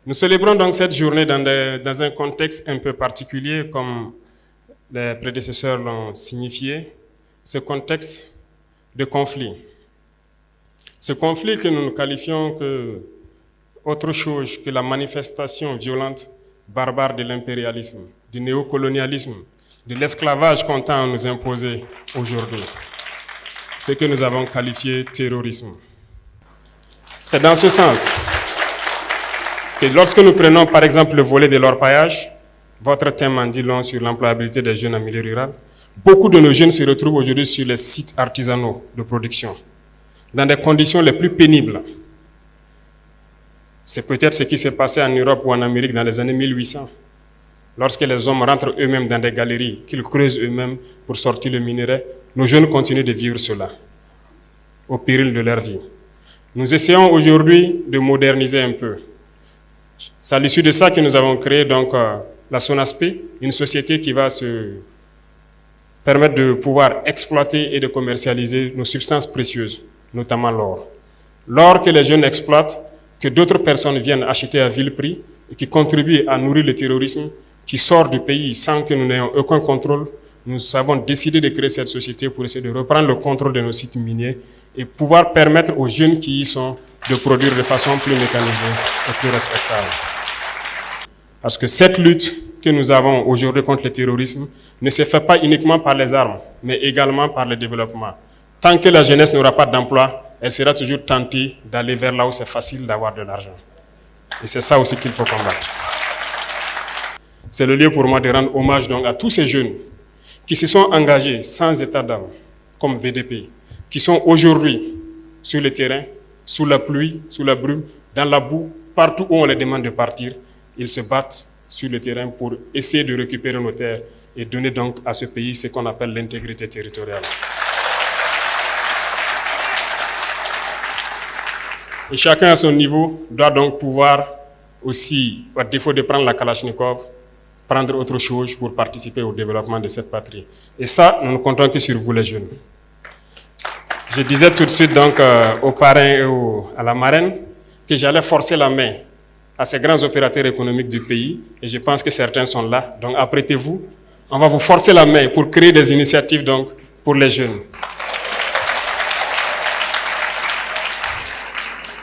Nous célébrons donc cette journée dans un contexte un peu particulier, comme les prédécesseurs l'ont signifié, ce contexte de conflit. Ce conflit que nous qualifions que autre chose que la manifestation violente, barbare de l'impérialisme, du néocolonialisme, de l'esclavage qu'on tend à nous imposer aujourd'hui. Ce que nous avons qualifié terrorisme. C'est dans ce sens que lorsque nous prenons par exemple le volet de l'orpaillage, votre thème en dit long sur l'employabilité des jeunes en milieu rural, beaucoup de nos jeunes se retrouvent aujourd'hui sur les sites artisanaux de production, dans des conditions les plus pénibles. C'est peut-être ce qui s'est passé en Europe ou en Amérique dans les années 1800, lorsque les hommes rentrent eux-mêmes dans des galeries, qu'ils creusent eux-mêmes pour sortir le minerai. Nos jeunes continuent de vivre cela, au péril de leur vie. Nous essayons aujourd'hui de moderniser un peu. C'est à l'issue de ça que nous avons créé donc la SONASP, une société qui va se permettre de pouvoir exploiter et de commercialiser nos substances précieuses, notamment l'or. L'or que les jeunes exploitent, que d'autres personnes viennent acheter à vil prix et qui contribuent à nourrir le terrorisme qui sort du pays sans que nous n'ayons aucun contrôle. Nous avons décidé de créer cette société pour essayer de reprendre le contrôle de nos sites miniers et pouvoir permettre aux jeunes qui y sont de produire de façon plus mécanisée et plus respectable. Parce que cette lutte que nous avons aujourd'hui contre le terrorisme ne se fait pas uniquement par les armes, mais également par le développement. Tant que la jeunesse n'aura pas d'emploi, elle sera toujours tentée d'aller vers là où c'est facile d'avoir de l'argent. Et c'est ça aussi qu'il faut combattre. C'est le lieu pour moi de rendre hommage donc à tous ces jeunes qui se sont engagés sans état d'âme, comme VDP, qui sont aujourd'hui sur le terrain, sous la pluie, sous la brume, dans la boue, partout où on les demande de partir. Ils se battent sur le terrain pour essayer de récupérer nos terres et donner donc à ce pays ce qu'on appelle l'intégrité territoriale. Et chacun à son niveau doit donc pouvoir aussi, à défaut de prendre la Kalachnikov, prendre autre chose pour participer au développement de cette patrie. Et ça, nous ne comptons que sur vous les jeunes. Je disais tout de suite donc aux parrains et à la marraine que j'allais forcer la main à ces grands opérateurs économiques du pays, et je pense que certains sont là. Donc apprêtez-vous, on va vous forcer la main pour créer des initiatives donc pour les jeunes.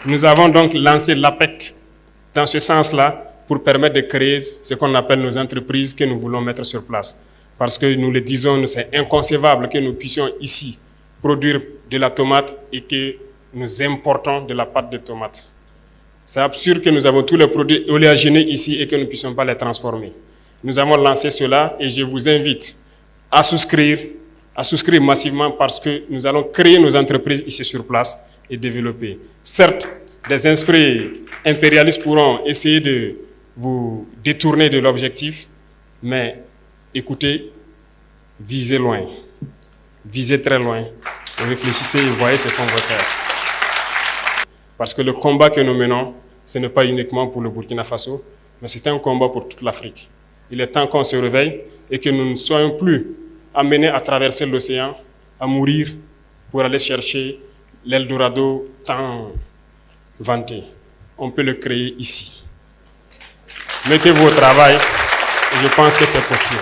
Nous avons donc lancé l'APEC dans ce sens-là pour permettre de créer ce qu'on appelle nos entreprises que nous voulons mettre sur place. Parce que nous le disons, c'est inconcevable que nous puissions ici produire de la tomate et que nous importons de la pâte de tomate. C'est absurde que nous avons tous les produits oléagineux ici et que nous ne puissions pas les transformer. Nous avons lancé cela et je vous invite à souscrire massivement parce que nous allons créer nos entreprises ici sur place et développer. Certes, des esprits impérialistes pourront essayer de vous détourner de l'objectif, mais écoutez, visez loin, visez très loin, et réfléchissez et voyez ce qu'on va faire. Parce que le combat que nous menons, ce n'est pas uniquement pour le Burkina Faso, mais c'est un combat pour toute l'Afrique. Il est temps qu'on se réveille et que nous ne soyons plus amenés à traverser l'océan, à mourir pour aller chercher l'Eldorado tant vanté. On peut le créer ici. Mettez-vous au travail et je pense que c'est possible.